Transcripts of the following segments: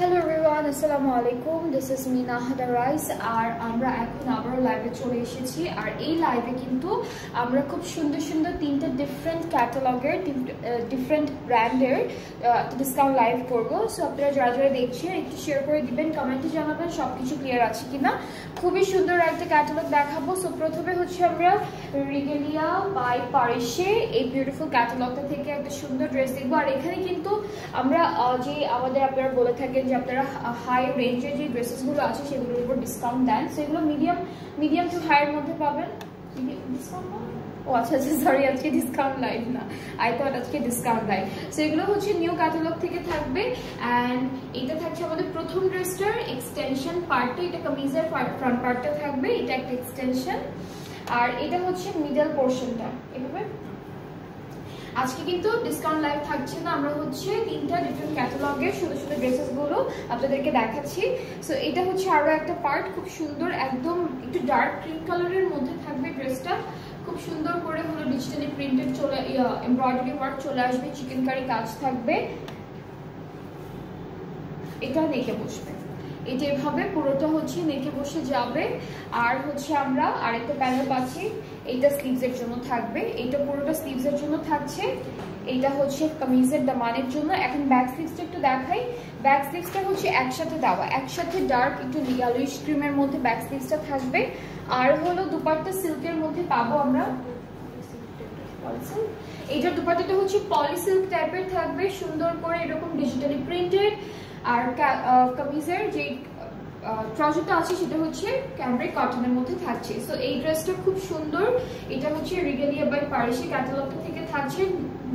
Hello everyone, আসসালামু আলাইকুম। This is me Nahada Rais আর আমরা এখন আবার লাইভে চলে এসেছি। আর এই লাইভে কিন্তু আমরা খুব সুন্দর সুন্দর তিনটা ডিফারেন্ট ক্যাটালগের ডিফারেন্ট ব্র্যান্ডের ডিসকাউন্ট লাইভ করব। সো আপনারা যারা যারা দেখছেন একটু শেয়ার করে দিবেন, কমেন্টে জানাবেন সবকিছু ক্লিয়ার আছে কিনা। খুবই সুন্দর একটা ক্যাটালগ দেখাবো। সো প্রথমে হচ্ছে আমরা রিগেলিয়া বাই পারিসে এই বিউটিফুল ক্যাটালগটা থেকে একটা সুন্দর ড্রেস দেখবো। আর এখানে কিন্তু আমরা যে আমাদের আপনারা বলে থাকেন যে আপনারা হাই রেঞ্জের যে ড্রেসেসগুলো আছে সেগুলোর উপর ডিসকাউন্ট দেন, সেগুলো মিডিয়াম টু হাইয়ের মধ্যে পাবেন। ডিসকাউন্ট ও আচ্ছা আচ্ছা সরি, আজকে ডিসকাউন্ট লাইভ না, আই থট আজকে ডিসকাউন্ট লাইভ। সো এগুলো হচ্ছে নিউ ক্যাটালগ থেকে থাকবে। অ্যান্ড এটা থাকছে আমাদের প্রথম ড্রেসটার এক্সটেনশন পার্টটা, এটা কামিজের ফ্রন্ট পার্টটা থাকবে, এটা একটা এক্সটেনশন। আর এটা হচ্ছে মিডল পোর্শনটা এভাবে। আজকে কিন্তু ডিসকাউন্ট লাইভ থাকছে না, আমরা হচ্ছে তিনটা ডিফারেন্ট ক্যাটালগের সুন্দর সুন্দর ড্রেসেসগুলো আপনাদেরকে দেখাচ্ছি। সো এটা হচ্ছে আরো একটা পার্ট, খুব সুন্দর, একদম একটু ডার্ক ক্রিম কালারের মধ্যে থাকবে ড্রেসটা। খুব সুন্দর করে হলো ডিজিটালি প্রিন্টেড চলে এমব্রয়ডারি ওয়ার্ক চলে আসবে, চিকেন কারি কাজ থাকবে। এটা নেকে বসবে, এটা এভাবে পুরোটা হচ্ছে নেকে বসে যাবে। আর হচ্ছে আমরা আরেকটা প্যানেল পাচ্ছি, এইটা স্লিভসের জন্য থাকবে, এইটা পুরোটা স্লিভসের জন্য থাকছে। এইটা হচ্ছে কামিজের দামানের জন্য। এখন ব্যাক স্লিভসটা একটু দেখাই। ব্যাক স্লিভসটা হচ্ছে একসাথে দেওয়া, একসাথে ডার্ক একটু ইয়েলোইশ ক্রিমের মধ্যে ব্যাক স্লিভসটা থাকবে। আর হলো দুপাট্টা সিল্কের মধ্যে পাবো আমরা। এইটার দুপাট্টাটা হচ্ছে পলি সিল্ক টাইপের থাকবে, সুন্দর করে এরকম ডিজিটালি প্রিন্টেড। আর কামিজের যে ট্রাউজারটা আছে সেটা হচ্ছে ক্যামব্রিক কটনের মধ্যে থাকছে। সো এই ড্রেসটা খুব সুন্দর। এটা হচ্ছে রিগেলিয়া বাই পারিসে ক্যাটালগটা থেকে থাকছে,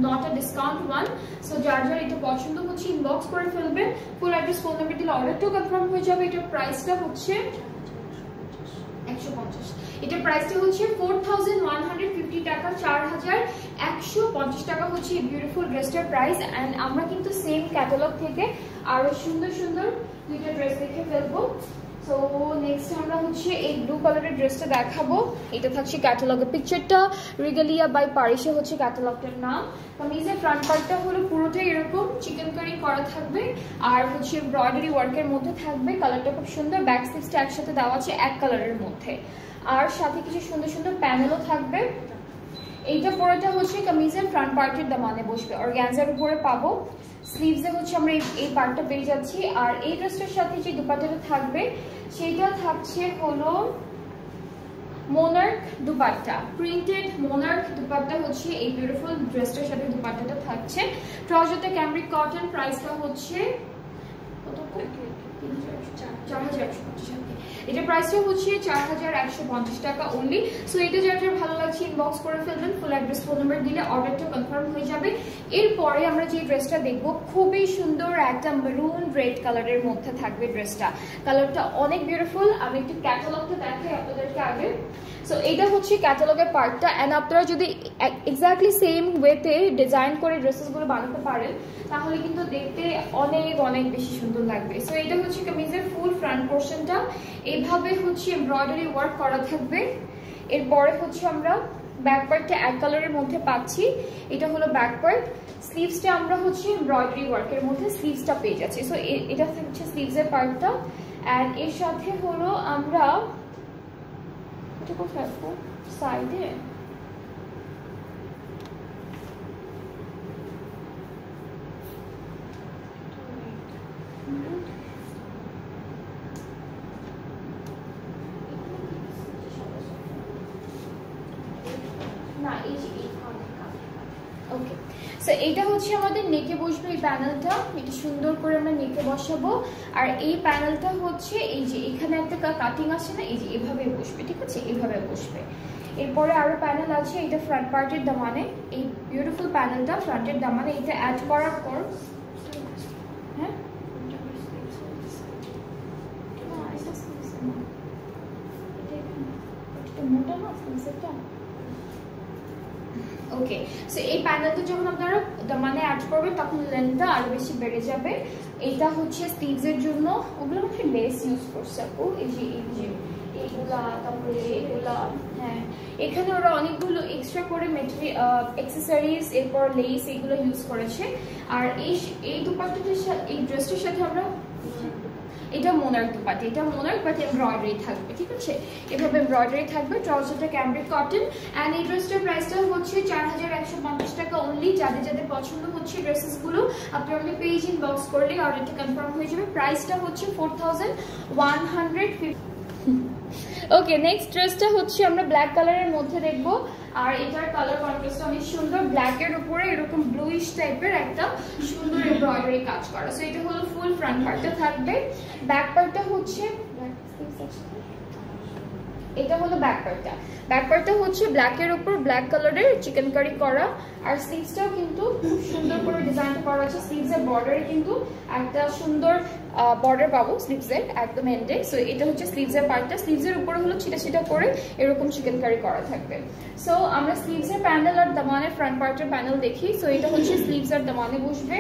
not a discount one. So যার যার এটা পছন্দ হচ্ছে ইনবক্স করে ফেলবেন, ফুল অ্যাড্রেস ফোন নাম্বার দিলে অর্ডারটাও কনফার্ম হয়ে যাবে। এটার প্রাইসটা হচ্ছে 150। এটার প্রাইসটা হচ্ছে 4150 টাকা, 4150 টাকা হচ্ছে এই বিউটিফুল ড্রেসটার প্রাইস। অ্যান্ড আমরা কিন্তু সেম ক্যাটালগ থেকে আরো সুন্দর সুন্দর দুইটা ড্রেস দেখে ফেলবো। সো নেক্সট আমরা হচ্ছে এই ব্লু কালারের ড্রেসটা দেখাবো। এটা থাকছে ক্যাটালগের পিকচারটা, রিগেলিয়া বাই পারিসে হচ্ছে ক্যাটালগটার নাম। কামিজের ফ্রন্ট পার্টটা হলো পুরোটাই এরকম চিকেন কারি করা থাকবে, আর হচ্ছে এমব্রয়ডারি ওয়ার্কের মধ্যে থাকবে। কালারটা খুব সুন্দর, ব্যাক স্লিভসটা একসাথে দেওয়া আছে এক কালারের মধ্যে, আর সাথে কিছু সুন্দর সুন্দর প্যানেলও থাকবে। এইটা পুরোটা হচ্ছে কামিজের ফ্রন্ট পার্টের দামানে বসবে, অর্গানজার উপরে পাবো। স্লিভসে হচ্ছে আমরা এই পার্টটা পেয়ে যাচ্ছি। আর এই ড্রেসটার সাথে যে দুপাট্টাটা থাকবে সেটা থাকছে হলো Monarch dupatta, printed Monarch dupatta হচ্ছে এই বিউটিফুল ড্রেসটার সাথে দুপাট্টাটা থাকছে। ট্রাউজারটা ক্যামব্রিক কটন, প্রাইসটা হচ্ছে কত? 4150। এটা প্রাইসটা হচ্ছে 4150 টাকা অনলি। সো এটা যার যার ভালো লাগছে ইনবক্স করে ফেলবেন, ফুল অ্যাড্রেস ফোন নাম্বার দিলে অর্ডারটা কনফার্ম হয়ে যাবে। এরপরে আমরা যে ড্রেসটা দেখবো খুবই সুন্দর, একটা মেরুন রেড কালারের মধ্যে থাকবে ড্রেসটা। কালারটা অনেক বিউটিফুল। আমি একটু ক্যাটালগটা দেখাই আপনাদেরকে আগে। সো এইটা হচ্ছে ক্যাটালগের পার্টটা। অ্যান্ড আপনারা যদি এক্স্যাক্টলি সেম ওয়েতে ডিজাইন করে ড্রেসেসগুলো বানাতে পারেন তাহলে কিন্তু দেখতে অনেক অনেক বেশি সুন্দর লাগবে। সো এটা হচ্ছে কামিজের ফুল ফ্রন্ট পোর্শনটা, এভাবে হচ্ছে এমব্রয়ডারি ওয়ার্ক করা থাকবে। এরপরে হচ্ছে আমরা ব্যাক পার্টটা এক কালারের মধ্যে পাচ্ছি, এটা হলো ব্যাক পার্ট। স্লিভসটা আমরা হচ্ছে এমব্রয়ডারি ওয়ার্কের মধ্যে স্লিভসটা পেয়ে যাচ্ছি। সো এটা হচ্ছে স্লিভসের পার্টটা। অ্যান্ড এর সাথে হলো আমরা এটা কোথায় সাইডে না, এই ওকে। সো এইটা হচ্ছে আমাদের নেকে বসবে এই প্যানেলটা, এটা সুন্দর করে আমরা নেকে বসাবো। আর এই প্যানেলটা হচ্ছে এই যে এখানে একটা কাটিং আছে না, এই যে এভাবে বসবে, ঠিক আছে, এভাবে বসবে। এরপরে আরো প্যানেল আছে, এটা ফ্রন্ট পার্টের দামানে, এই বিউটিফুল প্যানেলটা ফ্রন্টের দামানে। এটা অ্যাড করার পর হ্যাঁ মোটা না স্লিভসটা। ওকে, সো এই প্যানেলটা যখন আপনারা দামানে অ্যাড করবেন তখন লেন্থটা আরো বেশি বেড়ে যাবে। এটা হচ্ছে স্লিভসের জন্য, ওগুলো মধ্যে লেস ইউজ করছে আপু, এই যে এগুলা, তারপরে এগুলা। হ্যাঁ, এখানে ওরা অনেকগুলো এক্সট্রা করে অ্যাক্সেসরিজ, এরপর লেস এগুলো ইউজ করেছে। আর এই দুপাট্টাটার সাথে, এই ড্রেসটার সাথে আমরা এটা মোনার্ক দুপাট্টা, এটা মোনার্ক বাট এমব্রয়ডারি থাকবে, ঠিক আছে? এভাবে এমব্রয়ডারি থাকবে, ট্রাউজারটা ক্যামব্রিক কটন। অ্যান্ড এই ড্রেসটার প্রাইসটা হচ্ছে 4150 টাকা অনলি। যাদের যাদের পছন্দ হচ্ছে ড্রেসেসগুলো আপনারা আমাদের পেজ ইনবক্স করলে অর্ডারটা কনফার্ম হয়ে যাবে। প্রাইসটা হচ্ছে 4150। ওকে, নেক্সট ড্রেসটা হচ্ছে আমরা ব্ল্যাক কালারের মধ্যে দেখবো। আর এটার কালার কন্ট্রাস্টটা অনেক সুন্দর, ব্ল্যাকের উপরে এরকম ব্লুইশ টাইপের একটা সুন্দর এমব্রয়ডারি কাজ করা। সো এটা হলো ফুল ফ্রন্ট পার্টটা থাকবে। ব্যাক পার্টটা হচ্ছে, এটা হলো ব্যাক পার্টটা। ব্যাক পার্টটা হচ্ছে ব্ল্যাকের উপর ব্ল্যাক কালারের চিকেন কারি করা। আর স্লিভসটাও কিন্তু খুব সুন্দর করে ডিজাইন করা আছে। স্লিভসের বর্ডারে কিন্তু একটা সুন্দর বর্ডার পাবো স্লিভসের একদম এন্ডে। সো এটা হচ্ছে স্লিভসের পার্টটা। স্লিভসের উপরে হলো ছিটা ছিটা করে এরকম চিকেন কারি করা থাকবে। সো আমরা স্লিভসের প্যানেল আর দামানের ফ্রন্ট পার্টের প্যানেল দেখি। সো এটা হচ্ছে স্লিভস আর দামানে বসবে,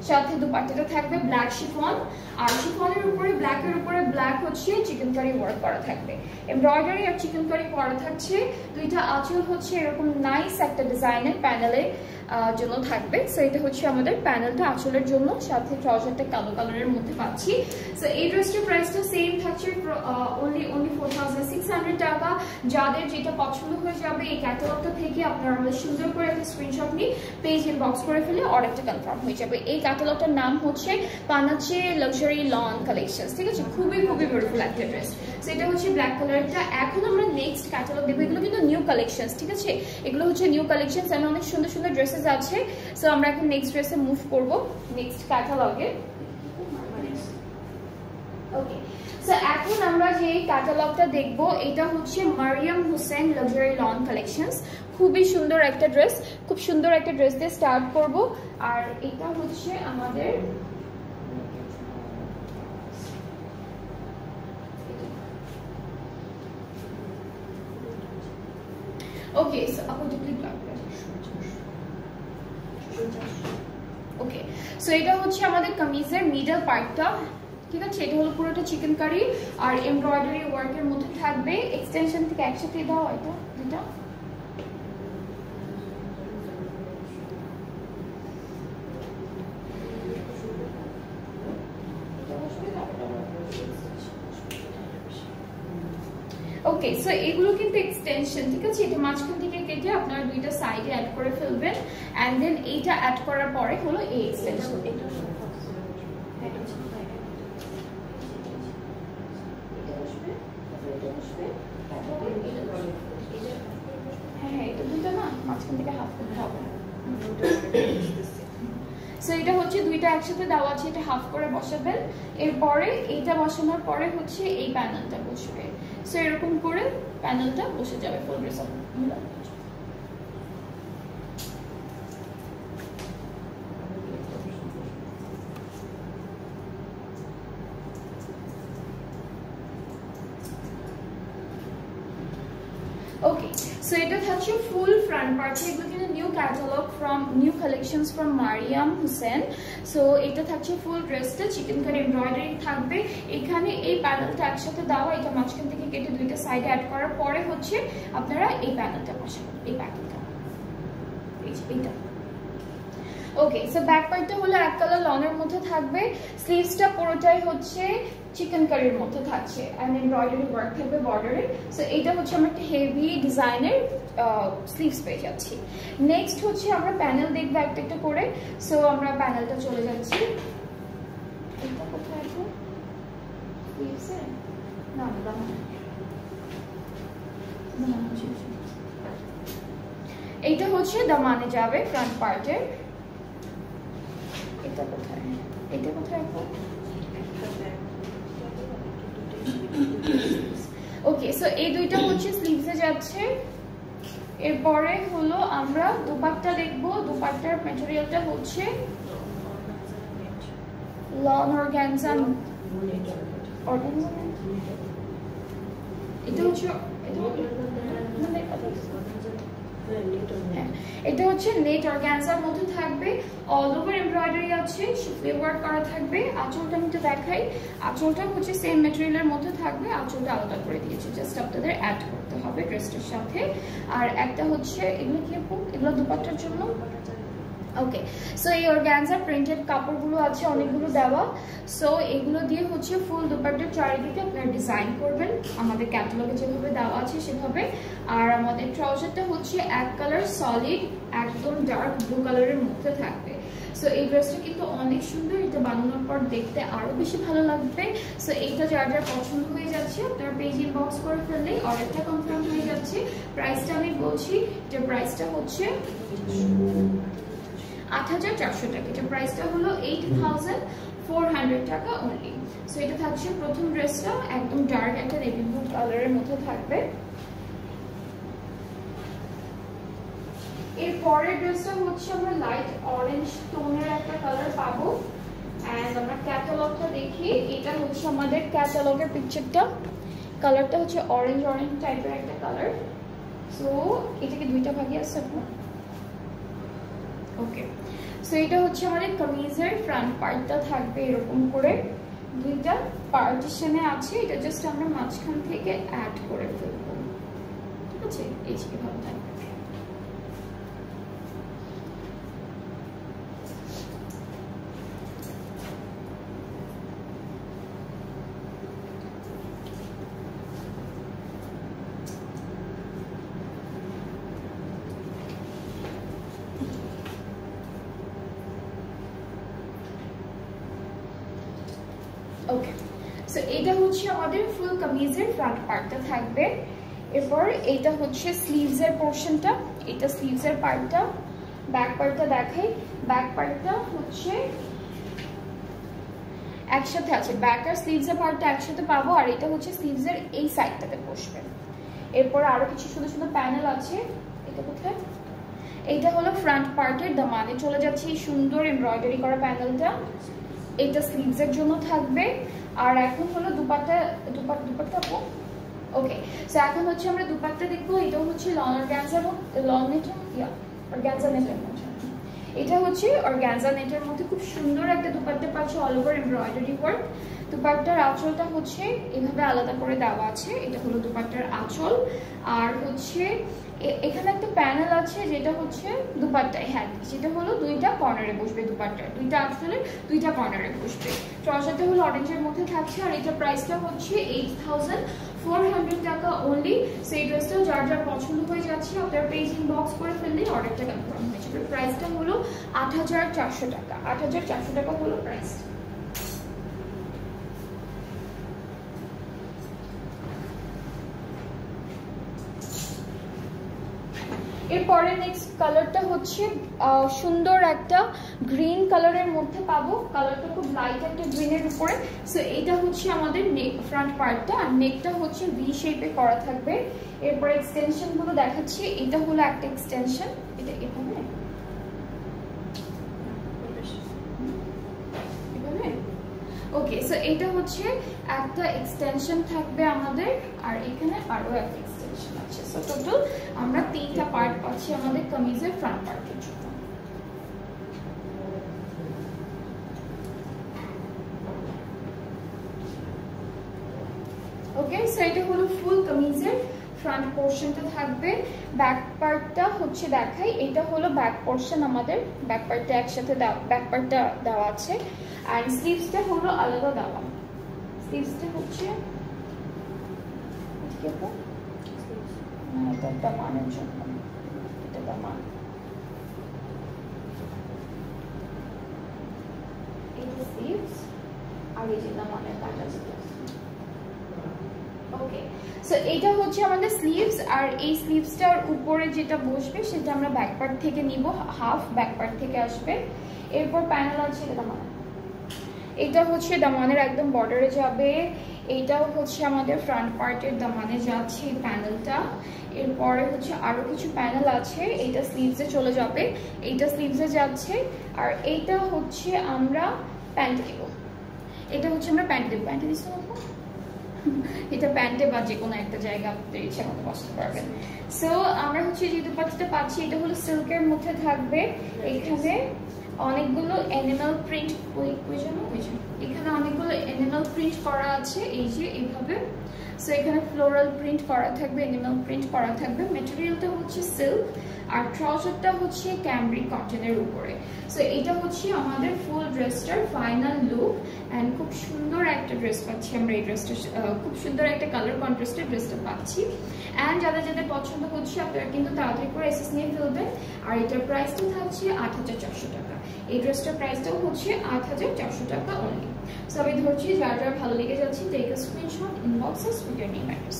সাথে দুপাট্টাটা থাকবে ব্ল্যাক শিফন। আর শিফনের উপরে ব্ল্যাকের উপরে ব্ল্যাক হচ্ছে চিকেন কারি ওয়ার্ক করা থাকবে, এমব্রয়ডারি আর চিকেন কারি করা থাকছে। দুইটা আঁচল হচ্ছে এরকম নাইস একটা ডিজাইনের প্যানেলে জন্য থাকবে। সো এটা হচ্ছে আমাদের প্যানেলটা আঁচলের জন্য, সাথে ট্রাউজারটা কালো কালারের মধ্যে পাচ্ছি। সো এই ড্রেসটার প্রাইসটা সেম থাকছে অনলি 4600 টাকা। যাদের যেটা পছন্দ হয়ে যাবে এই ক্যাটালগটা থেকে আপনারা আমাদের সুন্দর করে একটা স্ক্রিনশট নিয়ে পেজ ইনবক্স করে ফেলে অর্ডারটা কনফার্ম হয়ে যাবে। এই ক্যাটালগটার নাম হচ্ছে পানাচে লাক্সারি লন কালেকশনস, ঠিক আছে? খুবই খুবই বিউটিফুল একটা ড্রেস। সো এটা হচ্ছে ব্ল্যাক কালারটা। এখন আমরা নেক্সট ক্যাটালগ দেখবো। এগুলো কিন্তু নিউ কালেকশনস, ঠিক আছে? এগুলো হচ্ছে নিউ কালেকশনস এন্ড অনেক সুন্দর সুন্দর ড্রেসেস আছে। সো আমরা এখন নেক্সট ড্রেসে মুভ করব, নেক্সট ক্যাটালগে। ওকে, সো এখন আমরা যে ক্যাটালগটা দেখবো এটা হচ্ছে Mariam Hussain luxury lawn collections. খুবই সুন্দর একটা ড্রেস, খুব সুন্দর একটা ড্রেস দিয়ে স্টার্ট করব। আর এটা হচ্ছে আমাদের ওকে। সো ওকে, সো এটা হচ্ছে আমাদের কামিজের মিডল পার্টটা, ঠিক আছে? এটা হলো পুরোটা চিকেন কারি আর এমব্রয়ডারি ওয়ার্কের মধ্যে থাকবে। এক্সটেনশন থেকে একসাথে দাও এটা দুটা। ওকে, সো এগুলো কিন্তু এক্সটেনশন, ঠিক আছে? এটা মাঝখান থেকে কেটে আপনারা দুইটা সাইডে অ্যাড করে ফেলবেন। অ্যান্ড দেন এইটা অ্যাড করার পরে হলো এই এক্সটেনশন। হ্যাঁ, এটা দুইটা না, মাঝখান থেকে হাফ করতে হবে। সো এটা হচ্ছে দুইটা একসাথে দেওয়া আছে, এটা হাফ করে বসাবেন। এরপরে এইটা বসানোর পরে হচ্ছে এই প্যানেলটা বসবে। সো এরকম করে প্যানেলটা বসে যাবে ফুল ড্রেস। ওকে, সো এটা থাকছে ফুল ফ্রন্ট পার্ট। এগুলো কিন্তু new catalogue from new collections from Mariam Hussain. So এটা থাকছে ফুল ড্রেসটা চিকেন কারি এমব্রয়ডারি থাকবে। এখানে এই প্যানেলটা একসাথে দেওয়া, এটা মাঝখান থেকে কেটে দুইটা সাইডে অ্যাড করার পরে হচ্ছে আপনারা এই প্যানেলটা বসাবেন, এই প্যানেলটা, এইটা। ওকে, সো ব্যাক পার্টটা হলো এক কালার লনের মধ্যে থাকবে। স্লিভসটা পুরোটাই হচ্ছে চিকেন কারির মধ্যে থাকছে এন্ড এমব্রয়ডারি ওয়ার্ক থাকবে বর্ডারে। সো এটা হচ্ছে আমরা একটা হেভি ডিজাইনের স্লিভস পেয়ে যাচ্ছি। নেক্সট হচ্ছে আমরা প্যানেল দেখবো একটা একটা করে। সো আমরা প্যানেলটা চলে যাচ্ছি। এটা কোথায় আছে? স্লিভসে না, এইটা হচ্ছে দামানে যাবে ফ্রন্ট পার্টের। এটা কোথায়? এটা কোথায়? ওকে, সো এই দুইটা হচ্ছে স্লিভসে যাচ্ছে। এরপরে হলো আমরা দুপাট্টা দেখবো। দুপাট্টার ম্যাটেরিয়ালটা হচ্ছে লন অর্গানজা। এটা হচ্ছে এটা হচ্ছে নেট অর্গানজার মধ্যে থাকবে, অল ওভার এমব্রয়ডারি আছে, শিফলি ওয়ার্ক করা থাকবে। আঁচলটা আমি একটু দেখাই। আঁচলটা হচ্ছে সেম ম্যাটেরিয়ালের মধ্যে থাকবে, আঁচলটা আলাদা করে দিয়েছি, জাস্ট আপনাদের অ্যাড করতে হবে ড্রেসটার সাথে। আর একটা হচ্ছে এগুলো কি আপু? এগুলো দুপাট্টার জন্য। ওকে, সো এই অর্গানজা প্রিন্টেড কাপড়গুলো আছে অনেকগুলো দেওয়া। সো এগুলো দিয়ে হচ্ছে ফুল দুপাট্টার চারিদিকে আপনারা ডিজাইন করবেন আমাদের ক্যাটালগে যেভাবে দেওয়া আছে সেভাবে। আর আমাদের ট্রাউজারটা হচ্ছে এক কালার সলিড একদম ডার্ক ব্লু কালারের মধ্যে থাকবে। সো এই ড্রেসটা কিন্তু অনেক সুন্দর, এটা বানানোর পর দেখতে আরো বেশি ভালো লাগবে। সো এইটা যার যার পছন্দ হয়ে যাচ্ছে আপনার পেজ ইনবক্স করে ফেললেই অর্ডারটা কনফার্ম হয়ে যাচ্ছে। প্রাইসটা আমি বলছি, যে প্রাইসটা হচ্ছে ৮৪০০ টাকা। এটা প্রাইসটা হলো 8400 টাকা অনলি। সো এটা থাকছে প্রথম ড্রেসটা, একদম ডার্ক একটা নেভি ব্লু কালারের মধ্যে থাকবে। এর পরের ড্রেসটা হচ্ছে আমরা লাইট অরেঞ্জ টোনের একটা কালার পাবো। এন্ড আমরা ক্যাটালগটা দেখি, এটা হচ্ছে আমাদের ক্যাটালগের পিকচারটা। কালারটা হচ্ছে অরেঞ্জ অরেঞ্জ টাইপের একটা কালার। সো এটাকে দুইটা ভাগে আছে আপনার। ওকে, সো এটা হচ্ছে আমাদের কামিজের ফ্রন্ট পার্টটা থাকবে এরকম করে দুইটা পার্টিশনে আছে। এটা জাস্ট আমরা মাঝখান থেকে অ্যাড করে ফেলবো, ঠিক আছে? এই যে ভালো থাকবে। ওকে, সো এটা হচ্ছে আমাদের ফুল কামিজের ফ্রন্ট পার্টটা থাকবে। এরপর এটা হচ্ছে স্লিভসের পোর্শনটা, এটা স্লিভসের পার্টটা। ব্যাক পার্টটা দেখাই, ব্যাক পার্টটা হচ্ছে একসাথে আছে, ব্যাক আর স্লিভসের পার্টটা একসাথে পাবো। আর এটা হচ্ছে স্লিভসের এই সাইডটাতে বসবে। এরপর আরো কিছু সুন্দর সুন্দর প্যানেল আছে। এটা কোথায়? এইটা হলো ফ্রন্ট পার্টের দামানে চলে যাচ্ছে এই সুন্দর এমব্রয়ডারি করা প্যানেলটা। এটা স্লিভসের জন্য থাকবে। আর এখন হলো দুপাট্টা ওকে, সো এখন হচ্ছে আমরা দুপাট্টা দেখবো। এটা হচ্ছে লং অর্গানজা এবং লং নেটের অর্গানজা নেটের মধ্যে। এটা হচ্ছে অর্গানজা নেটের মধ্যে খুব সুন্দর একটা দুপাট্টা পাচ্ছে, অল ওভার এমব্রয়ডারি ওয়ার্ক। দুপাট্টার আঁচলটা হচ্ছে এভাবে আলাদা করে দেওয়া আছে, এটা হলো দুপাট্টার আঁচল। আর হচ্ছে এখানে একটা প্যানেল আছে যেটা হচ্ছে দুপাট্টায়, হ্যাঁ যেটা হলো দুইটা কর্নারে বসবে, দুপাট্টার দুইটা আঁচলে দুইটা কর্নারে বসবে। ট্রাউজারটা হলো অরেঞ্জের মধ্যে থাকছে। আর এটা প্রাইসটা হচ্ছে 8400 টাকা অনলি। সো এই ড্রেসটাও যার যার পছন্দ হয়ে যাচ্ছে আপনার পেজ ইনবক্স করে ফেললেই অর্ডারটা কনফার্ম হয়ে যাবে। প্রাইসটা হলো 8400 টাকা। 8400 টাকা হলো প্রাইস। এরপরে নেক্সট কালারটা হচ্ছে সুন্দর একটা গ্রিন কালারের মধ্যে পাবো। কালারটা খুব লাইট একটা গ্রিনের উপরে। সো এটা হচ্ছে আমাদের নেক ফ্রন্ট পার্টটা। আর নেকটা হচ্ছে ভি শেপে করা থাকবে। এরপরে এক্সটেনশন গুলো দেখাচ্ছি। এটা হলো একটা এক্সটেনশন, এটা এভাবে ওকে। সো এটা হচ্ছে একটা এক্সটেনশন থাকবে আমাদের। আর এখানে আরো একটা এক্সটেনশন আছে। সো টোটাল আমরা তিনটা পার্ট পাচ্ছি আমাদের কামিজের ফ্রন্ট পার্টের জন্য। ওকে, সো এটা হলো ফুল কামিজের ফ্রন্ট পোর্শনটা থাকবে। ব্যাক পার্টটা হচ্ছে দেখাই, এটা হলো ব্যাক পোর্শন আমাদের। ব্যাক পার্টটা একসাথে ব্যাক পার্টটা দেওয়া আছে। আর স্লিভসটা হলো আলাদা দেওয়া। স্লিভসটা হচ্ছে এটা দামানের জন্য, এটা দামান। এটা স্লিভস আর এই যে দামানের কাটা যেটা। ওকে, সো এটা হচ্ছে আমাদের স্লিভস। আর এই স্লিভসটার উপরে যেটা বসবে সেটা আমরা ব্যাক পার্ট থেকে নিব, হাফ ব্যাক পার্ট থেকে আসবে। এরপর প্যানেল আছে, এটা দামান, এটা হচ্ছে দামানের একদম বর্ডারে যাবে। এইটাও হচ্ছে আমাদের ফ্রন্ট পার্টের দামানে যাচ্ছে এই প্যানেলটা। এরপরে হচ্ছে আরো কিছু প্যানেল আছে, এইটা স্লিভসে চলে যাবে, এইটা স্লিভসে যাচ্ছে। আর এইটা হচ্ছে আমরা প্যান্টে দিব, এটা হচ্ছে আমরা প্যান্টে দেবো। প্যান্টে দিচ্ছি এটা প্যান্টে বা যে কোনো একটা জায়গা আপনাদের ইচ্ছা মতো বসাতে পারবেন। সো আমরা হচ্ছে যে দুপাট্টাটা পাচ্ছি, এটা হলো সিল্কের মধ্যে থাকবে। এখানে অনেকগুলো অ্যানিমাল প্রিন্ট, এখানে অনেকগুলো অ্যানিমাল প্রিন্ট করা আছে এই যে এইভাবে। সো এখানে ফ্লোরাল প্রিন্ট করা থাকবে, এনিমাল প্রিন্ট করা থাকবে। মেটেরিয়ালটা হচ্ছে সিল্ক আর ট্রাউজারটা হচ্ছে ক্যামব্রিক কটনের উপরে। সো এটা হচ্ছে আমাদের ফুল ড্রেসটার ফাইনাল লুক অ্যান্ড খুব সুন্দর একটা ড্রেস পাচ্ছি আমরা। এই ড্রেসটা খুব সুন্দর একটা কালার কন্ট্রাস্টের ড্রেসটা পাচ্ছি। অ্যান্ড যাদের যাদের পছন্দ হচ্ছে আপনারা কিন্তু তাড়াতাড়ি করে এসএস নিয়ে ফেলবেন। আর এটার প্রাইসটা থাকছে ৮৪০০ টাকা। এই ড্রেসটার প্রাইসটাও হচ্ছে ৮৪০০ টাকা অনলি। সো আমি ধরছি যার যার ভালো লেগে যাচ্ছে take a screenshot, inbox us with your name address.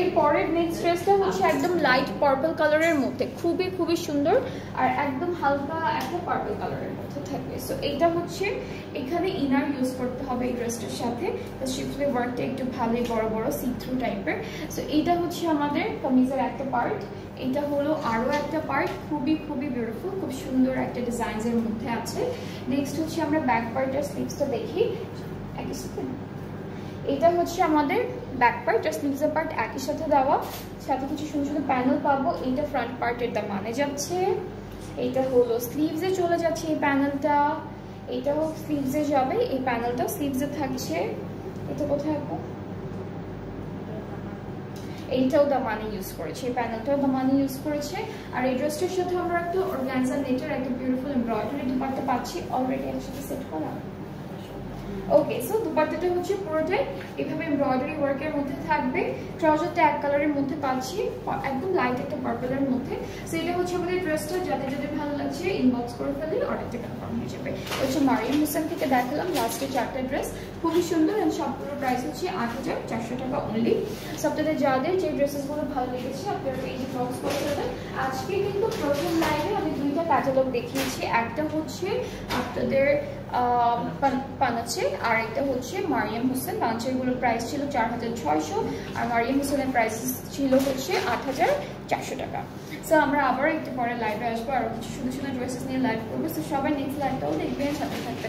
এর পরের নেক্সট ড্রেসটা হচ্ছে একদম লাইট পার্পল কালারের মধ্যে, খুবই খুবই সুন্দর আর একদম হালকা একটা পার্পল কালারের মধ্যে থাকবে। সো এইটা হচ্ছে এখানে ইনার ইউজ করতে হবে এই ড্রেসটার সাথে। তো শিফলি ওয়ার্কটা একটু ভালোই বড় বড় সি থ্রু টাইপের। সো এইটা হচ্ছে আমাদের কামিজের একটা পার্ট, এটা হলো আরও একটা পার্ট, খুবই খুবই বিউটিফুল, খুব সুন্দর একটা ডিজাইনের মধ্যে আছে। নেক্সট হচ্ছে আমরা ব্যাক পার্টের স্লিভসটা দেখি। একই সাথে এটা হচ্ছে আমাদের ব্যাক পার্ট আর স্লিভসের পার্ট একই সাথে দেওয়া, সাথে কিছু সুন্দর সুন্দর প্যানেল পাবো। এইটা ফ্রন্ট পার্টের দামানে যাচ্ছে, এইটা হলো স্লিভসে চলে যাচ্ছে এই প্যানেলটা, এটাও স্লিভসে যাবে, এই প্যানেলটাও স্লিভসে থাকছে। এটা কোথায় আপু? এইটাও দামানে ইউজ করেছে, এই প্যানেলটাও দামানে ইউজ করেছে। আর এই ড্রেসটার সাথে আমরা একটা অর্গানজা নেটের একটা বিউটিফুল এমব্রয়ডারি দুপাট্টা পাচ্ছি অলরেডি একসাথে সেট করা। ওকে, সো দুপাট্টাটা হচ্ছে পুরোটাই এভাবে এমব্রয়ডারি ওয়ার্কের মধ্যে থাকবে। ট্রাউজারটা এক কালারের মধ্যে পাচ্ছি, একদম লাইট একটা পার্পলের মধ্যে। সো এটা হচ্ছে আমাদের ড্রেসটা, যাদের যাদের ভালো লাগছে ইনবক্স করে ফেলে অর্ডারটা কনফার্ম হয়ে যাবে। হচ্ছে মারিয়াম হোসেন থেকে দেখালাম লাস্টে 4টা ড্রেস, খুবই সুন্দর অ্যান্ড সবগুলো প্রাইস হচ্ছে ৮৪০০ টাকা অনলি। সবটাতে যাদের যে ড্রেসেসগুলো ভালো লেগেছে আপনারা এই যে বক্স করে ফেলবেন। আজকে কিন্তু প্রথম লাইভে আমি 2টা ক্যাটালগ দেখিয়েছি, একটা হচ্ছে আপনাদের পানাচে আর একটা হচ্ছে মারিয়াম হোসেন। পানাচেরগুলোর প্রাইস ছিল ৪৬০০ আর মারিয়াম হোসেনের প্রাইস ছিল হচ্ছে ৮৪০০ টাকা। সো আমরা আবার একটু পরে লাইভে আসবো, আরও কিছু সুন্দর সুন্দর ড্রেসেস নিয়ে লাইভ করবো। সো সবাই নেক্সট লাইভটাও দেখবেন, সাথে থাকবেন।